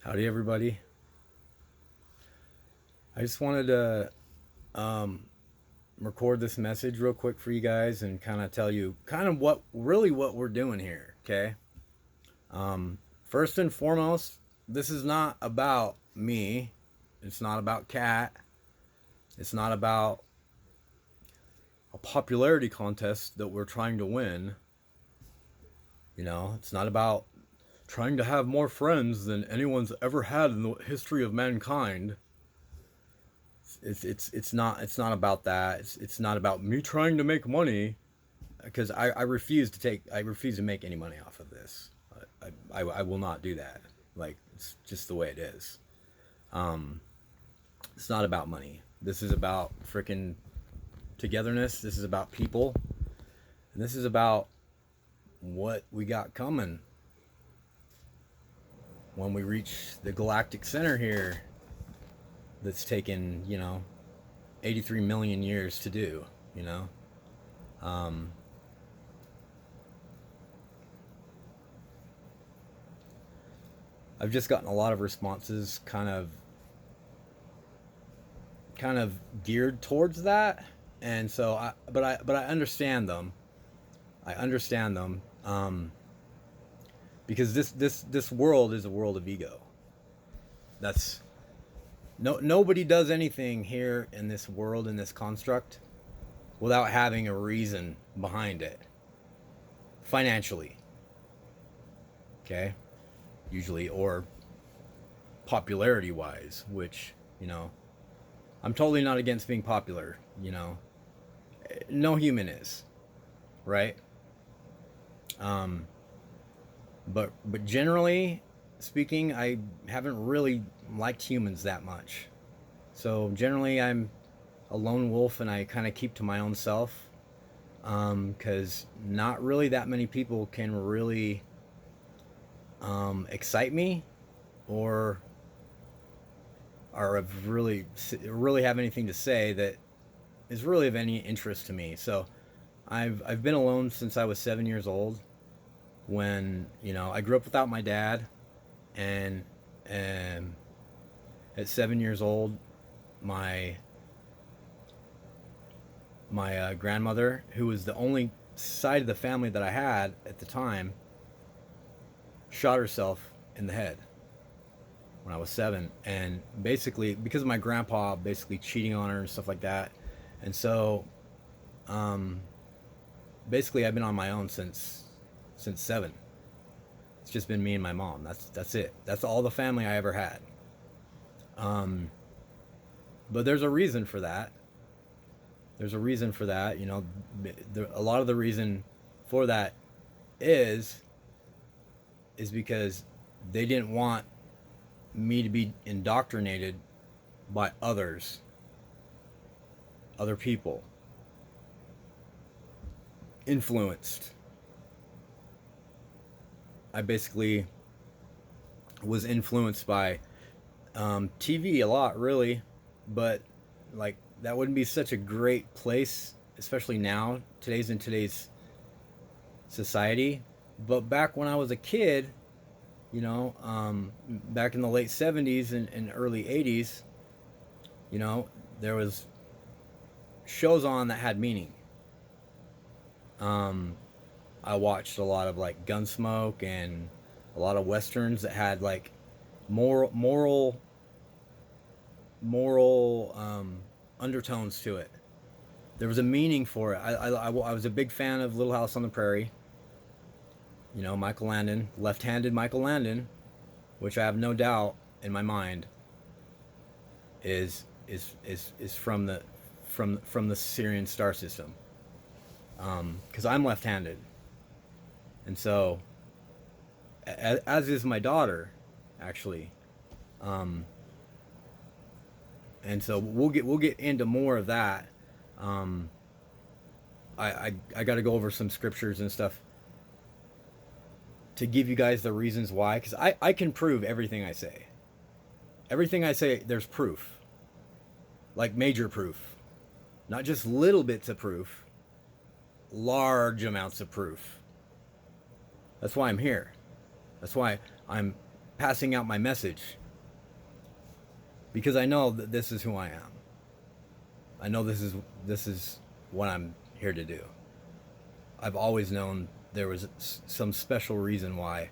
Howdy, everybody. I just wanted to record this message real quick for you guys and kind of tell you kind of what we're doing here. Okay. First and foremost, this is not about me. It's not about Cat. It's not about a popularity contest that we're trying to win. It's not about trying to have more friends than anyone's ever had in the history of mankind. It's not about that. It's not about me trying to make money, because I refuse to make any money off of this. I will not do that. Like, it's just the way it is. It's not about money. This is about freaking togetherness. This is about people, and this is about what we got coming when we reach the galactic center here. That's taken 83 million years to do. I've just gotten a lot of responses kind of geared towards that, and so I understand them. I understand them, because this world is a world of ego. That's Nobody does anything here in this world, in this construct, without having a reason behind it. Financially. Okay? Usually, or popularity wise, which, I'm totally not against being popular, No human is. Right? But generally speaking, I haven't really liked humans that much. So generally, I'm a lone wolf, and I kind of keep to my own self, because not really that many people can really excite me, or really have anything to say that is really of any interest to me. So I've been alone since I was 7 years old. When I grew up without my dad. And at 7 years old, my grandmother, who was the only side of the family that I had at the time, shot herself in the head when I was 7. And basically, because of my grandpa basically cheating on her and stuff like that. And so, basically, I've been on my own since 7. It's just been me and my mom. That's it. That's all the family I ever had. But there's a reason for that. There's a reason for that. A lot of the reason for that is because they didn't want me to be indoctrinated by other people, influenced. I basically was influenced by TV a lot, really, but like, that wouldn't be such a great place, especially now, today's society. But back when I was a kid, back in the late 70s and early 80s, there was shows on that had meaning. I watched a lot of like Gunsmoke and a lot of westerns that had like moral undertones to it. There was a meaning for it. I was a big fan of Little House on the Prairie. Michael Landon, left-handed Michael Landon, which I have no doubt in my mind is from the Syrian star system. Because I'm left-handed. And so, as is my daughter, actually. And so we'll get into more of that. I got to go over some scriptures and stuff to give you guys the reasons why, because I can prove everything I say. Everything I say, there's proof. Like major proof. Not just little bits of proof. Large amounts of proof. That's why I'm here. That's why I'm passing out my message because I know that this is who I am. I know this is what I'm here to do. I've always known there was some special reason why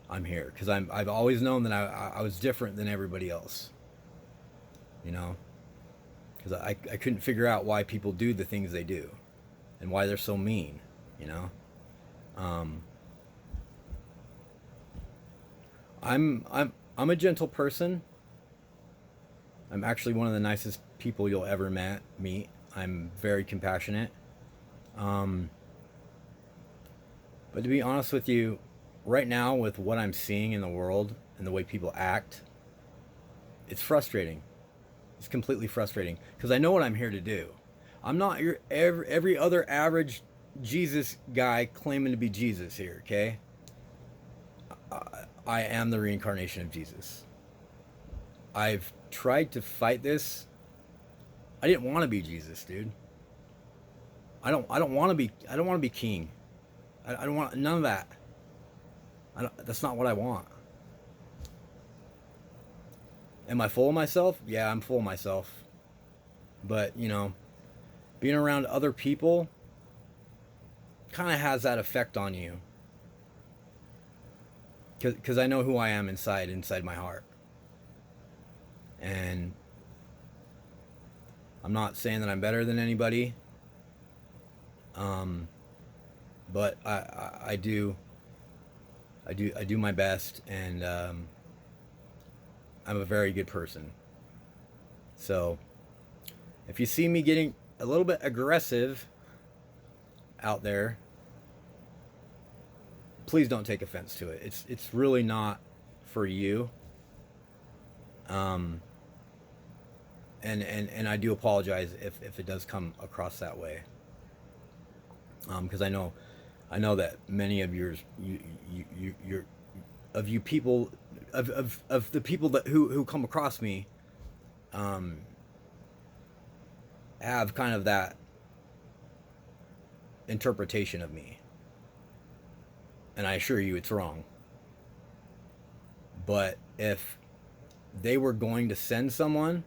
I'm here, because I've always known that I was different than everybody else. You know, because I couldn't figure out why people do the things they do, and why they're so mean. You know, I'm a gentle person. I'm actually one of the nicest people you'll ever meet. I'm very compassionate. But to be honest with you, right now with what I'm seeing in the world and the way people act, it's frustrating. It's completely frustrating because I know what I'm here to do. I'm not your every other average Jesus guy claiming to be Jesus here, okay? I am the reincarnation of Jesus. I've tried to fight this. I didn't want to be Jesus, dude. I don't want to be king. I don't want none of that. That's not what I want. Am I full of myself? Yeah, I'm full of myself. But, you know, being around other people kind of has that effect on you. Because I know who I am inside my heart. And I'm not saying that I'm better than anybody. But I do my best, and I'm a very good person. So if you see me getting a little bit aggressive out there, please don't take offense to it. It's really not for you. And I do apologize if it does come across that way. Because I know that many of the people that who come across me have kind of that interpretation of me, and I assure you it's wrong. But if they were going to send someone,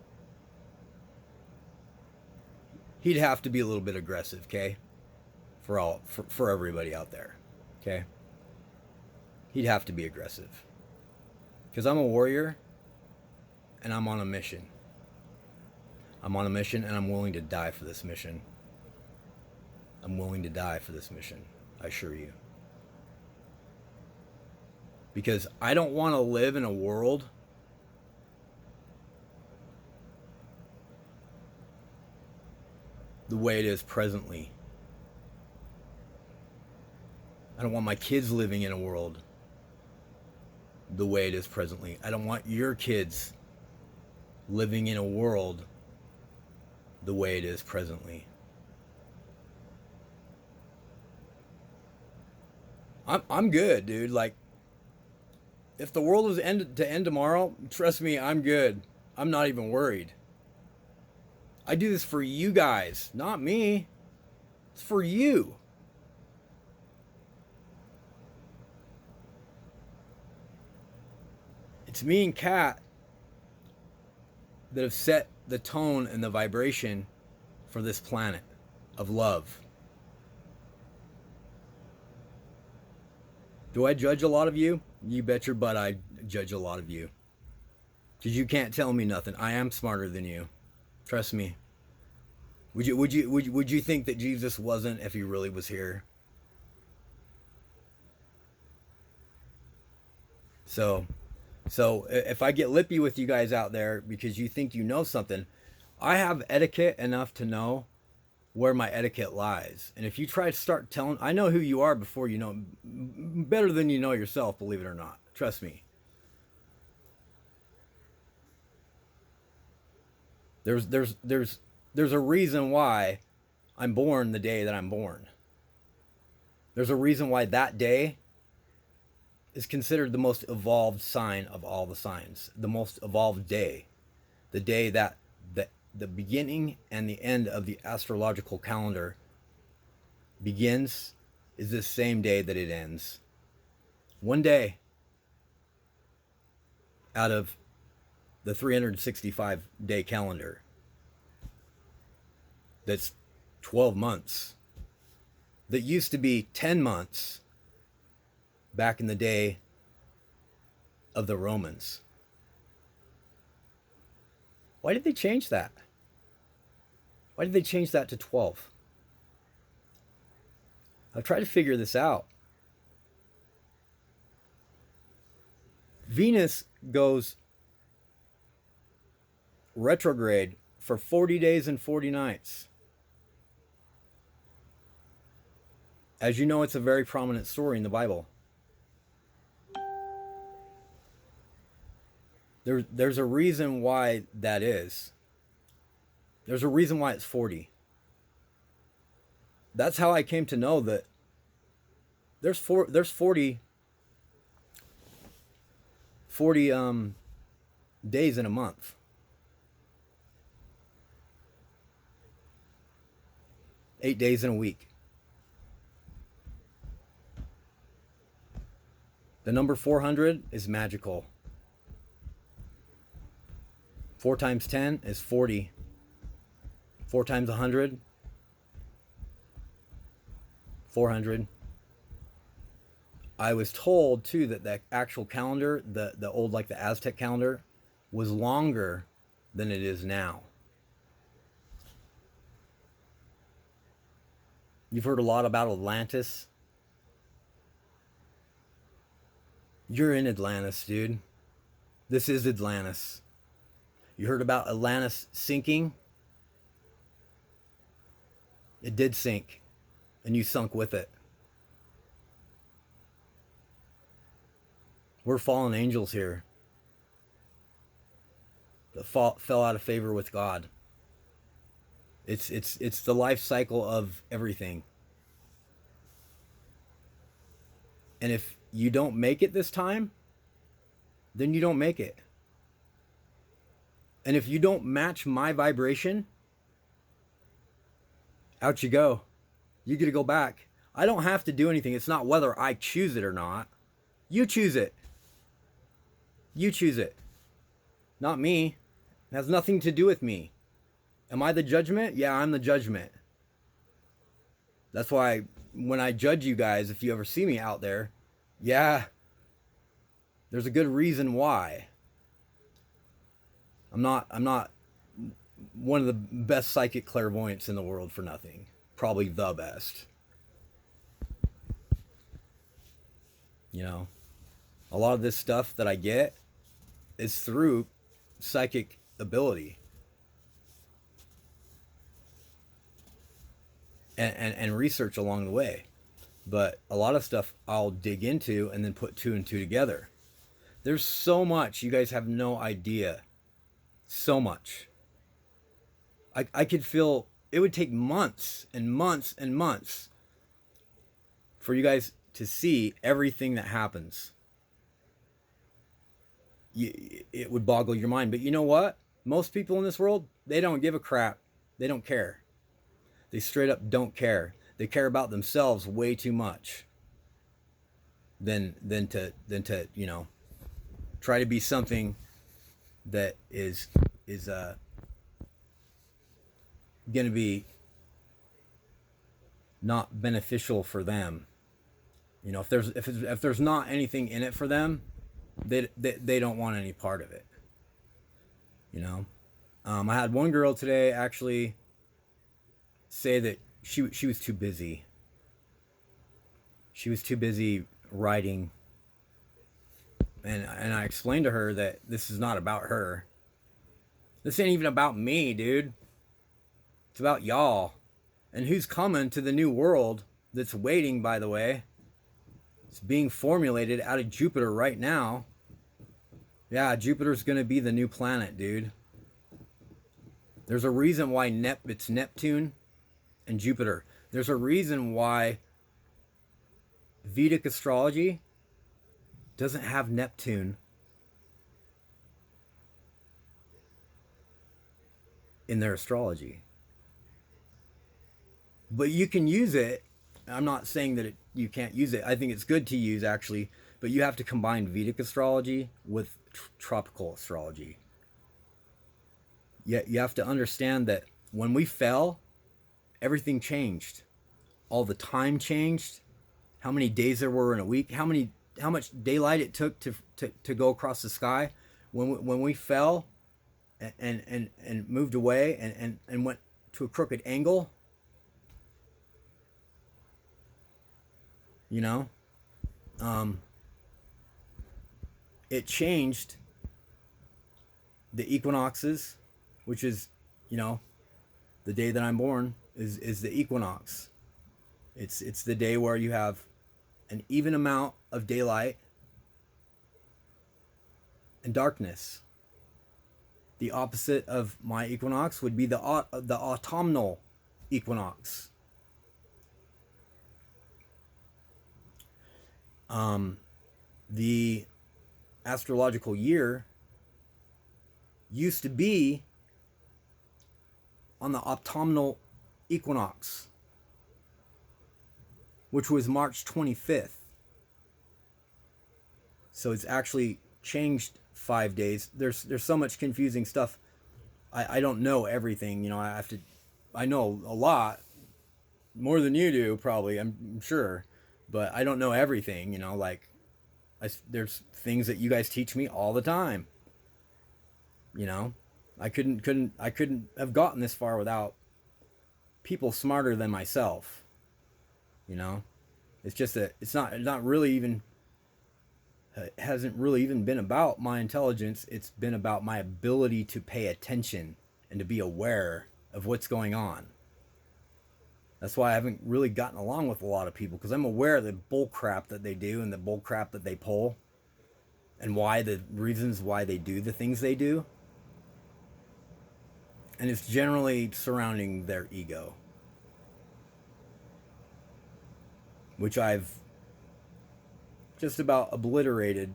he'd have to be a little bit aggressive, okay? For everybody out there, okay? He'd have to be aggressive. Because I'm a warrior, and I'm on a mission. I'm on a mission, and I'm willing to die for this mission. I'm willing to die for this mission, I assure you. Because I don't want to live in a world the way it is presently. I don't want my kids living in a world the way it is presently. I don't want your kids living in a world the way it is presently. I'm good, dude. Like, if the world was to end tomorrow, trust me, I'm good. I'm not even worried. I do this for you guys, not me. It's for you. It's me and Kat that have set the tone and the vibration for this planet of love. Do I judge a lot of you? You bet your butt I judge a lot of you. Because you can't tell me nothing. I am smarter than you. Trust me. Would you think that Jesus wasn't if he really was here? So if I get lippy with you guys out there because you think you know something, I have etiquette enough to know where my etiquette lies. And if you try to start telling, I know who you are before you know, better than you know yourself, believe it or not. Trust me. There's a reason why I'm born the day that I'm born. There's a reason why that day is considered the most evolved sign of all the signs. The most evolved day. The day that the beginning and the end of the astrological calendar begins is the same day that it ends. One day. out of the 365-day calendar. That's 12 months. That used to be 10 months back in the day of the Romans. Why did they change that? Why did they change that to 12? I've tried to figure this out. Venus goes retrograde for 40 days and 40 nights. As you know, it's a very prominent story in the Bible. There's a reason why that is. There's a reason why it's 40. That's how I came to know that there's 40 days in a month. Eight days in a week. The number 400 is magical. 4 times 10 is 40. 4 times 100, 400. I was told too that the actual calendar, the old, like the Aztec calendar, was longer than it is now. You've heard a lot about Atlantis. You're in Atlantis, dude. This is Atlantis. You heard about Atlantis sinking? It did sink, and you sunk with it. We're fallen angels here that fell out of favor with God. It's the life cycle of everything. And if you don't make it this time, then you don't make it. And if you don't match my vibration, out you go. You get to go back. I don't have to do anything. It's not whether I choose it or not. You choose it. You choose it. Not me. It has nothing to do with me. Am I the judgment? Yeah, I'm the judgment. That's why when I judge you guys, if you ever see me out there, yeah, there's a good reason why. I'm not one of the best psychic clairvoyants in the world for nothing. Probably the best. You know, a lot of this stuff that I get is through psychic ability. And research along the way. But a lot of stuff I'll dig into and then put 2 and 2 together. There's so much, you guys have no idea. So much. I could feel it would take months and months and months for you guys to see everything that happens. It would boggle your mind. But you know what? Most people in this world, they don't give a crap. They don't care. They straight up don't care. They care about themselves way too much than to you know, try to be something that is going to be not beneficial for them. You know, if there's not anything in it for them, they don't want any part of it. You know, I had one girl today actually say that she was too busy. She was too busy writing, and I explained to her that this is not about her. This ain't even about me, dude. It's about y'all. And who's coming to the new world that's waiting, by the way. It's being formulated out of Jupiter right now. Yeah, Jupiter's going to be the new planet, dude. There's a reason why it's Neptune and Jupiter. There's a reason why Vedic astrology doesn't have Neptune in their astrology. But you can use it. I'm not saying that you can't use it. I think it's good to use, actually, but you have to combine Vedic astrology with tropical astrology. Yet you have to understand that when we fell, everything changed. All the time changed. How many days there were in a week? How much daylight it took to go across the sky? When we fell and moved away and went to a crooked angle, you know, um, it changed the equinoxes, which is, you know, the day that I'm born is the equinox. It's the day where you have an even amount of daylight and darkness. The opposite of my equinox would be the autumnal equinox. The astrological year used to be on the autumnal equinox, which was March 25th. So it's actually changed 5 days. There's so much confusing stuff. I don't know everything, you know. I know a lot more than you do, probably, I'm sure, but I don't know everything, you know. Like, there's things that you guys teach me all the time, you know. I couldn't have gotten this far without people smarter than myself, you know. It's just that it's not really even, it hasn't really even been about my intelligence. It's been about my ability to pay attention and to be aware of what's going on. That's why I haven't really gotten along with a lot of people, because I'm aware of the bull crap that they do and the bull crap that they pull, and why, the reasons why they do the things they do. And it's generally surrounding their ego, which I've just about obliterated.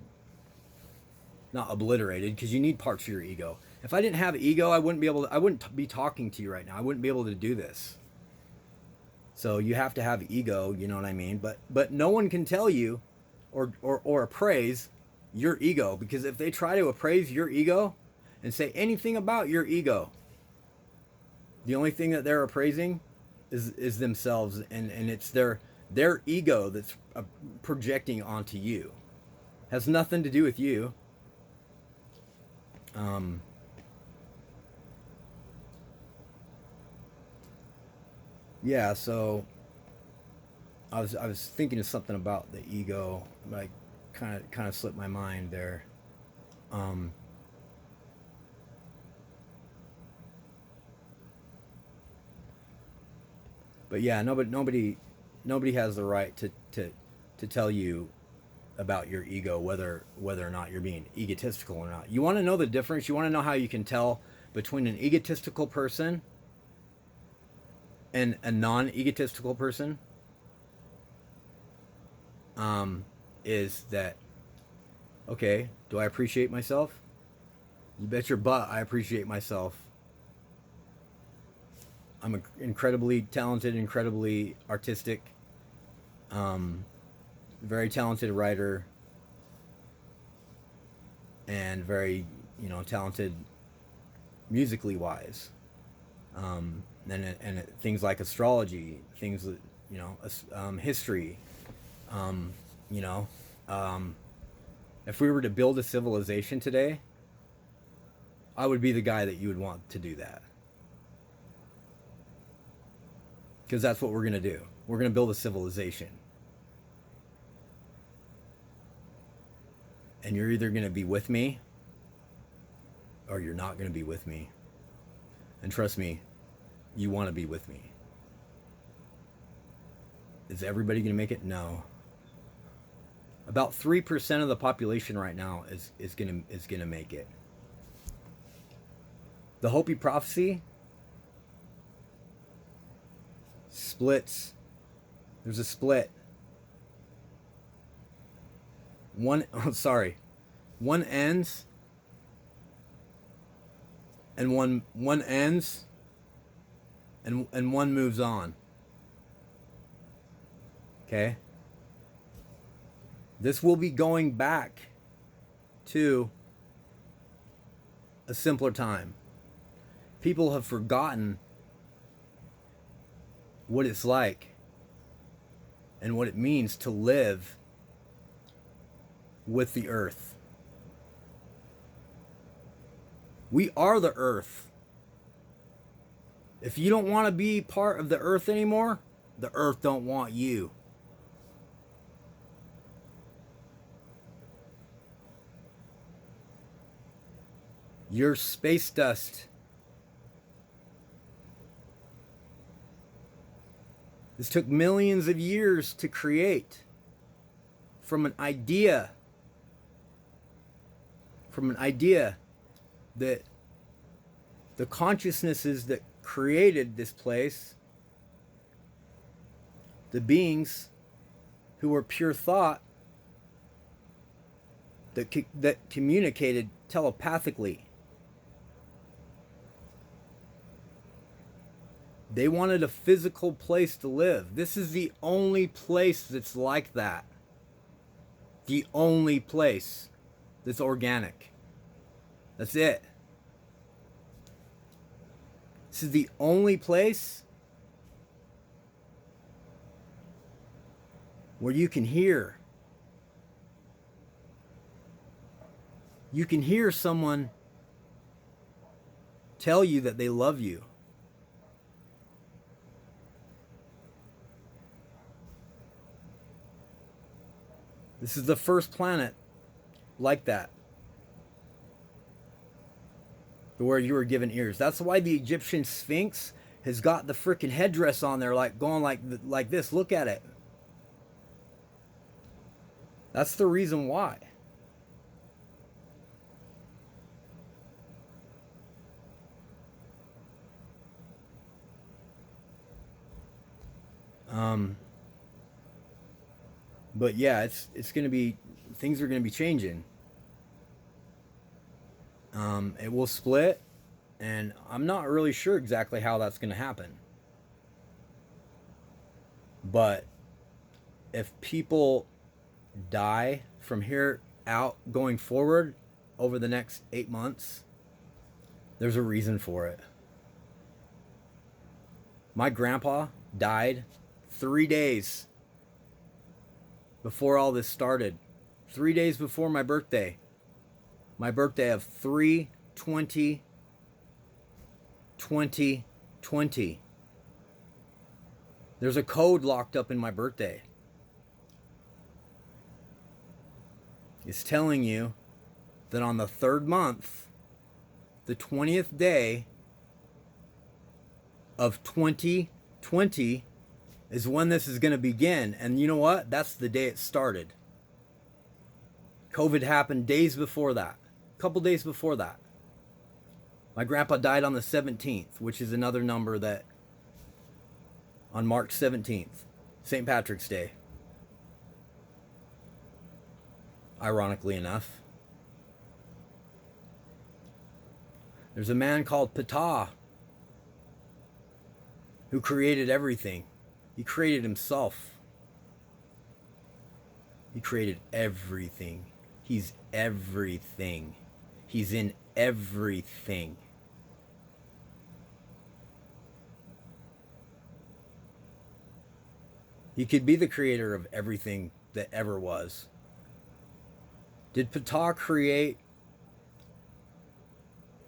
Not obliterated, because you need parts of your ego. If I didn't have ego, I wouldn't be talking to you right now. I wouldn't be able to do this. So you have to have ego, you know what I mean? But no one can tell you or appraise your ego, because if they try to appraise your ego and say anything about your ego, the only thing that they're appraising is themselves, and it's their ego that's projecting onto you. Has nothing to do with you. Yeah, so I was thinking of something about the ego, but I kind of slipped my mind there. Um, but yeah, nobody has the right to tell you about your ego, whether or not you're being egotistical or not. You want to know the difference? You want to know how you can tell between an egotistical person and a non-egotistical person? Is that, okay, do I appreciate myself? You bet your butt I appreciate myself. I'm incredibly talented, incredibly artistic, very talented writer, and very, you know, talented musically wise. And things like astrology, things that, you know, history, you know, if we were to build a civilization today, I would be the guy that you would want to do that. Because that's what we're going to do. We're going to build a civilization. And you're either going to be with me or you're not going to be with me. And trust me, you want to be with me. Is everybody going to make it? No. About 3% of the population right now is going to make it. The Hopi prophecy splits. There's a split. One ends, and one ends, and one moves on. Okay? This will be going back to a simpler time. People have forgotten what it's like and what it means to live with the earth. We are the earth. If you don't want to be part of the earth anymore, the earth don't want you. You're space dust. This took millions of years to create from an idea that the consciousnesses that created this place, the beings who were pure thought that communicated telepathically, they wanted a physical place to live. This is the only place that's like that. The only place that's organic. That's it. This is the only place where you can hear. You can hear someone tell you that they love you. This is the first planet like that, where you were given ears. That's why the Egyptian Sphinx has got the freaking headdress on there, like going like this. Look at it. That's the reason why. But yeah, it's gonna be, things are gonna be changing. It will split, and I'm not really sure exactly how that's gonna happen. But if people die from here out going forward over the next 8 months, there's a reason for it. My grandpa died 3 days before all this started. 3 days before my birthday. My birthday of 3/20/2020. There's a code locked up in my birthday. It's telling you that on the 3rd month, the 20th day of 2020 is when this is going to begin. And you know what? That's the day it started. COVID happened days before that. A couple days before that. My grandpa died on the 17th, which is another number that on March 17th, St. Patrick's Day. Ironically enough. There's a man called Ptah who created everything. He created himself. He created everything. He's everything. He's in everything. He could be the creator of everything that ever was. Did Ptah create?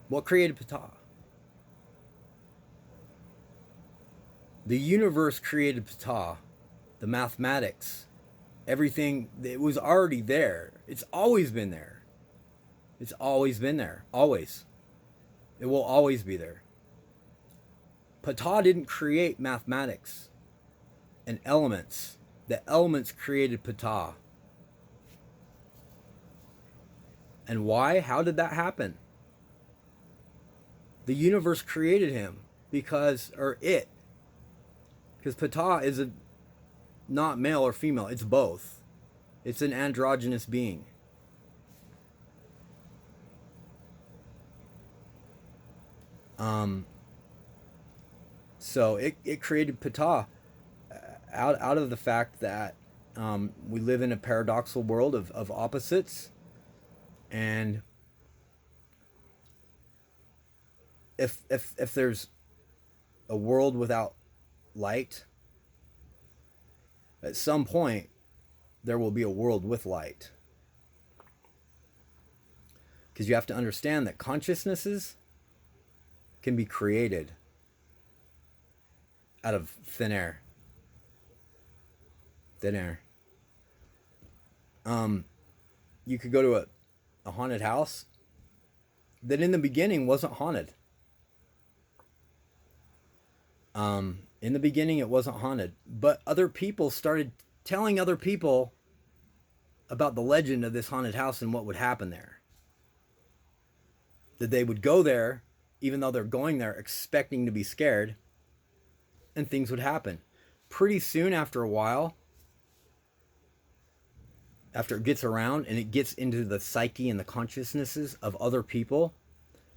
What created Ptah? The universe created Ptah. The mathematics. Everything, it was already there. It's always been there. It's always been there. Always. It will always be there. Ptah didn't create mathematics and elements. The elements created Ptah. And why? How did that happen? The universe created him because Ptah is not male or female. It's both. It's an androgynous being. So it created Ptah out of the fact that We live in a paradoxical world of opposites, and if there's a world without light, at some point there will be a world with light. Because you have to understand that consciousnesses can be created out of thin air. Thin air. You could go to a haunted house that in the beginning wasn't haunted. In the beginning, it wasn't haunted, but other people started telling other people about the legend of this haunted house and what would happen there. That they would go there, even though they're going there expecting to be scared, and things would happen. Pretty soon, after a while, after it gets around and it gets into the psyche and the consciousnesses of other people,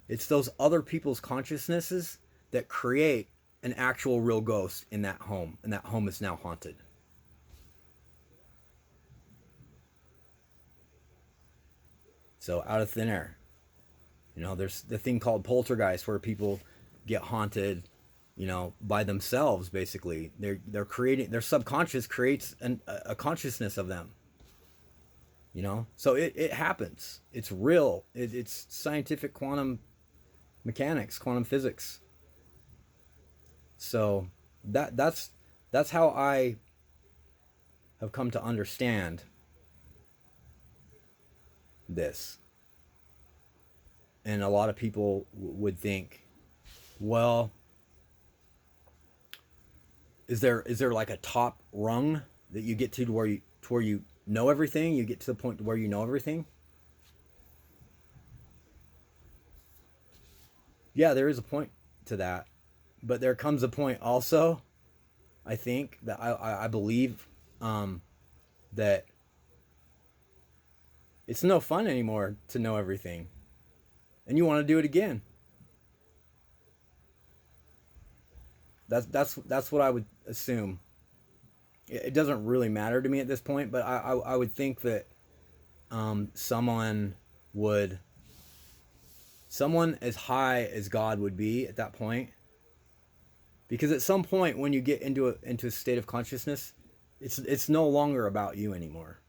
it's those other people's consciousnesses that create an actual real ghost in that home, and that home is now haunted. So out of thin air. There's the thing called poltergeist where people get haunted, by themselves. Basically, they're creating, their subconscious creates a consciousness of them. So it happens. It's real. It's scientific quantum mechanics, quantum physics. So that's how I have come to understand this. And a lot of people would think, well, is there like a top rung that you get to where you know everything? You get to the point where you know everything? Yeah, there is a point to that. But there comes a point also, I think, that I believe that it's no fun anymore to know everything. And you want to do it again. That's what I would assume. It doesn't really matter to me at this point, but I would think that someone as high as God would be at that point, because at some point when you get into a state of consciousness, it's no longer about you anymore.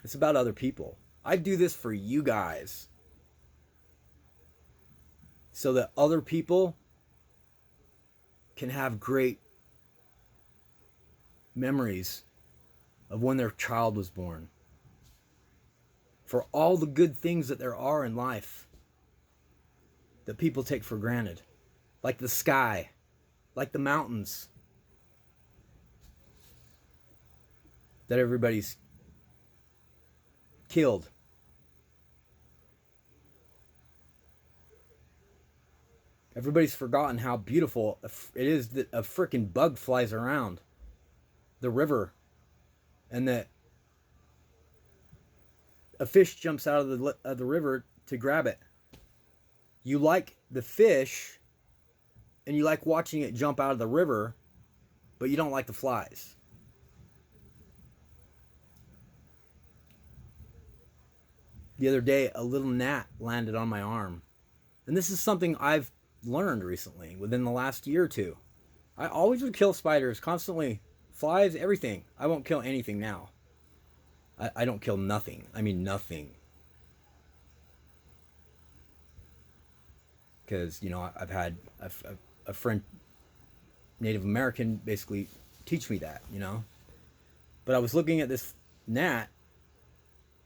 It's about other people. I do this for you guys, so that other people can have great memories of when their child was born. For all the good things that there are in life that people take for granted. Like the sky, like the mountains that everybody's killed. Everybody's forgotten how beautiful it is that a freaking bug flies around the river, and that a fish jumps out of the river to grab it. You like the fish, and you like watching it jump out of the river, but you don't like the flies. The other day, a little gnat landed on my arm. And this is something I've learned recently, within the last year or two. I always would kill spiders, constantly. Flies, everything. I won't kill anything now. I don't kill nothing. I mean nothing. Because, I've had a friend, Native American, basically teach me that, But I was looking at this gnat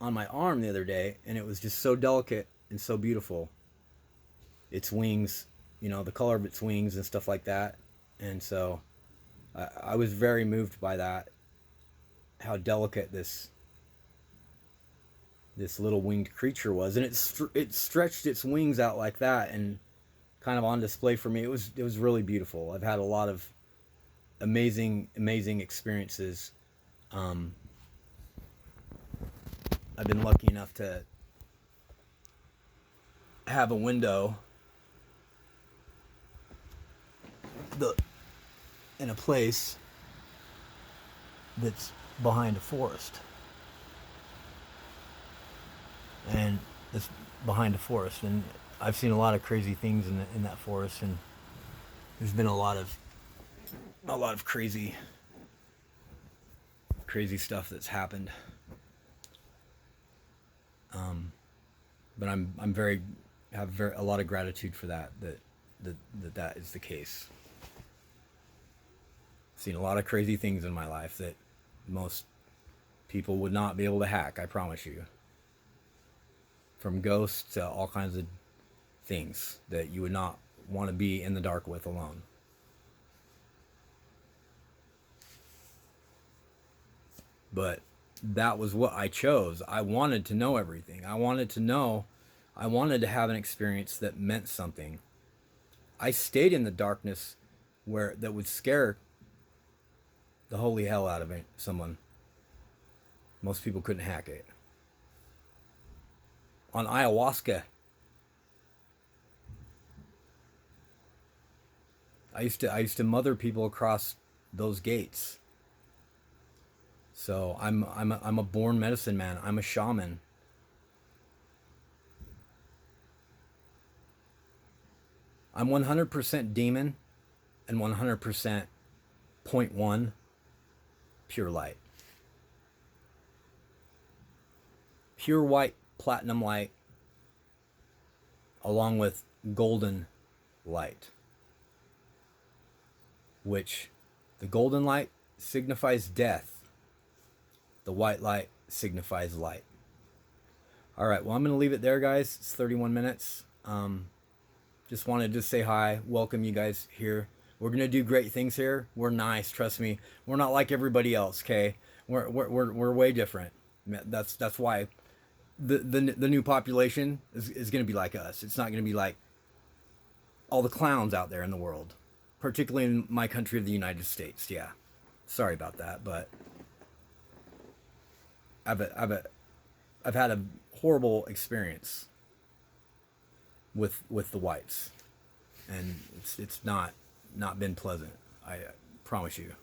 on my arm the other day, and it was just so delicate and so beautiful. Its wings, the color of its wings and stuff like that. And so I was very moved by that, how delicate this little winged creature was. And it stretched its wings out like that and kind of on display for me. It was really beautiful. I've had a lot of amazing experiences. I've been lucky enough to have a window in a place that's behind a forest. And it's behind a forest. And I've seen a lot of crazy things in that forest. And there's been a lot of crazy stuff that's happened. But I'm very have a lot of gratitude for that is the case. I've seen a lot of crazy things in my life that most people would not be able to hack, I promise you. From ghosts to all kinds of things that you would not want to be in the dark with alone. But that was what I chose. I wanted to know everything. I wanted to have an experience that meant something. I stayed in the darkness where that would scare the holy hell out of someone. Most people couldn't hack it. On ayahuasca, I used to mother people across those gates. So I'm a born medicine man. I'm a shaman. I'm 100% demon and 100% 0.1 pure light. Pure white platinum light along with golden light, which the golden light signifies death. The white light signifies light. All right, well, I'm going to leave it there, guys. It's 31 minutes. Just wanted to say hi, welcome you guys here. We're going to do great things here. We're nice, trust me. We're not like everybody else, okay? We're way different. That's why the new population is going to be like us. It's not going to be like all the clowns out there in the world, particularly in my country of the United States. Yeah, sorry about that, but I've had a horrible experience with the whites, and it's not been pleasant. I promise you.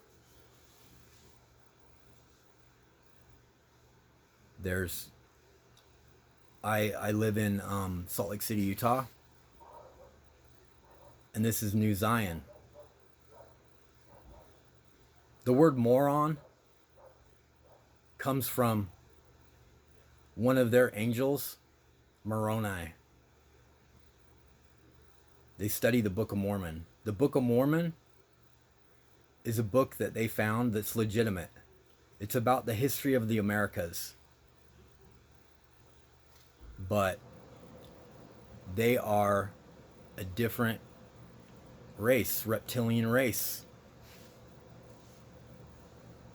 I live in Salt Lake City, Utah, and this is New Zion. The word moron comes from one of their angels, Moroni. They study the Book of Mormon. The Book of Mormon is a book that they found that's legitimate. It's about the history of the Americas. But they are a different race, reptilian race.